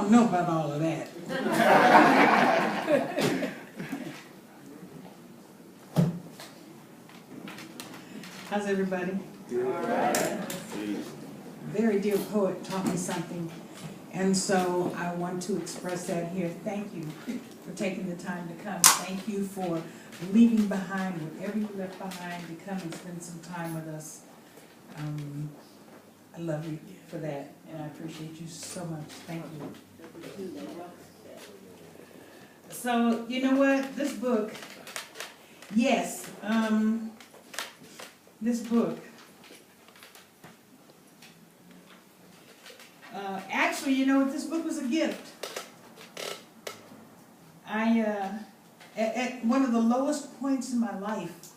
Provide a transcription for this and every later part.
don't know about all of that. How's everybody? All right. Very dear poet taught me something, and so I want to express that here. Thank you for taking the time to come. Thank you for leaving behind whatever you left behind to come and spend some time with us. I love you for that, and I appreciate you so much. Thank you. So, you know what? This book, yes, this book, actually, you know what? This book was a gift. At one of the lowest points in my life,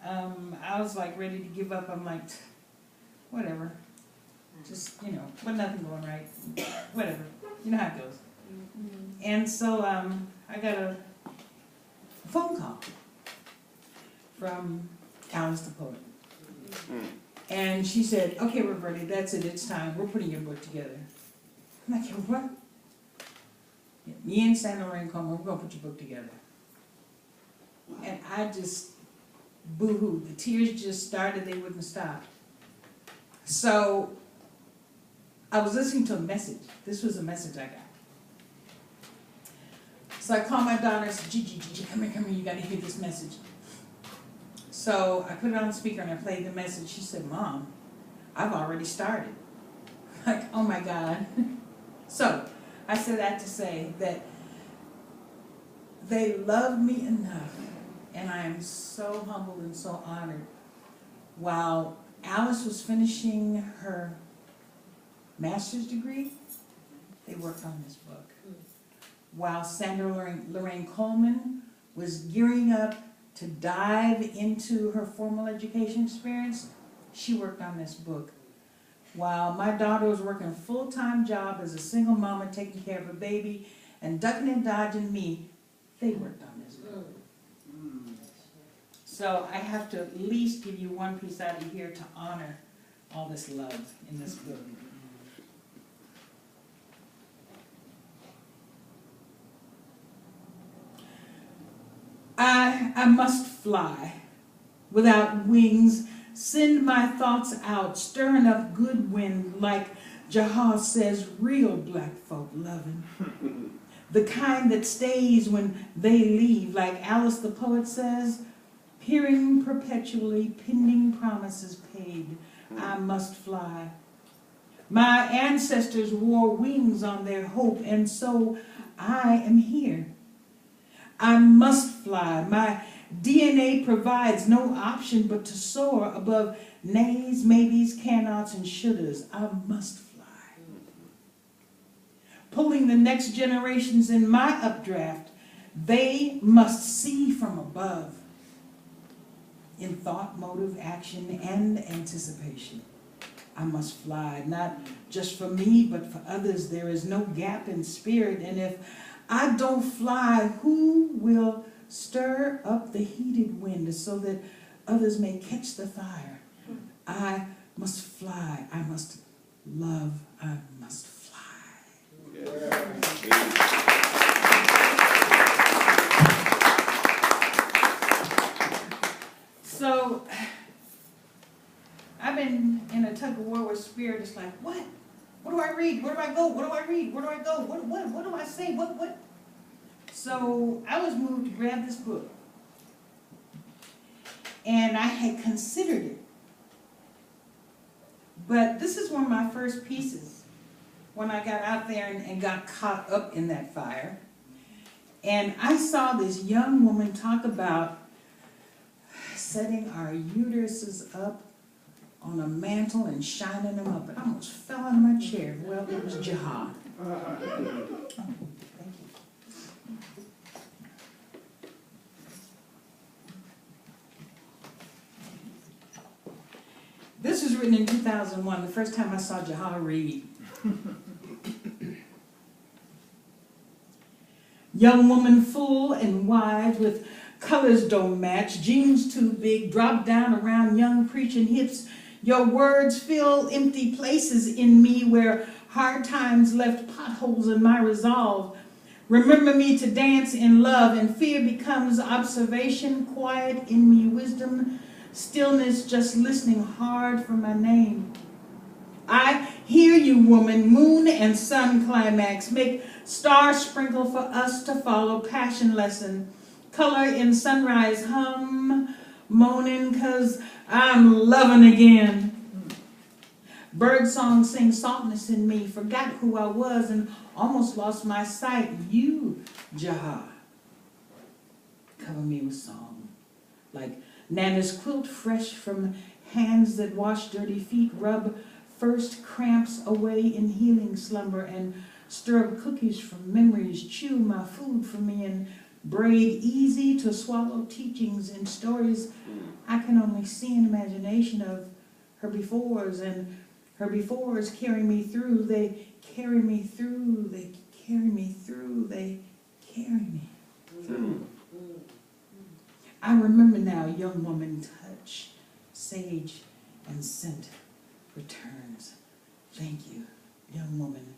I was like ready to give up. I'm like, whatever. Just, you know, but nothing going right. Whatever. You know how it goes. And so I got a phone call from Alice the poet. And she said, okay, Reverdia, that's it. It's time. We're putting your book together. I'm like, what? Yeah, me and Santa Lorraine Coleman, we're going to put your book together. And I just boo-hooed. The tears just started. They wouldn't stop. So I was listening to a message. This was a message I got. So I called my daughter and said, Gigi, come here, you got to hear this message. So I put it on the speaker and I played the message. She said, Mom, I've already started. Like, oh my God. So I said that to say that they love me enough, and I am so humbled and so honored. While Alice was finishing her master's degree, they worked on this book. While Sandra Lorraine Coleman was gearing up to dive into her formal education experience, she worked on this book. While my daughter was working a full-time job as a single mama, taking care of a baby and ducking and dodging me, they worked on this book. So I have to at least give you one piece out of here to honor all this love in this book. I must fly without wings, send my thoughts out, stirring up good wind like Jahal says, real black folk loving. The kind that stays when they leave, like Alice the poet says, peering perpetually, pending promises paid. I must fly. My ancestors wore wings on their hope, and so I am here. I must fly. My DNA provides no option but to soar above nays, maybes, cannots, and shouldas. I must fly. Pulling the next generations in my updraft, they must see from above in thought, motive, action, and anticipation. I must fly, not just for me, but for others. There is no gap in spirit, and if I don't fly, who will stir up the heated wind so that others may catch the fire? I must fly. I must love. I must fly. So I've been in a tug of war with spirit. It's like, what? What do I read? Where do I go? What do I read? Where do I go? What do I say? What? So I was moved to grab this book. And I had considered it. But this is one of my first pieces when I got out there and got caught up in that fire. And I saw this young woman talk about setting our uteruses up on a mantle and shining them up. I almost fell out of my chair. Well, it was jihad. Oh, thank you. This was written in 2001, the first time I saw Jahal read. Young woman full and wide with colors don't match, jeans too big, drop down around young preaching hips. Your words fill empty places in me where hard times left potholes in my resolve. Remember me to dance in love, and fear becomes observation, quiet in me wisdom, stillness just listening hard for my name. I hear you, woman, moon and sun climax, make stars sprinkle for us to follow, passion lesson, color in sunrise, hum, moaning, 'cause I'm loving again. Bird song sing softness in me, forgot who I was and almost lost my sight. You, Jaha, cover me with song, like Nana's quilt fresh from hands that wash dirty feet, rub first cramps away in healing slumber, and stir up cookies from memories, chew my food for me, and braid easy to swallow teachings and stories I can only see in imagination of her befores, and her befores carry me through, they carry me through, they carry me through, they carry me through. I remember now, young woman, touch, sage, and scent returns. Thank you, young woman.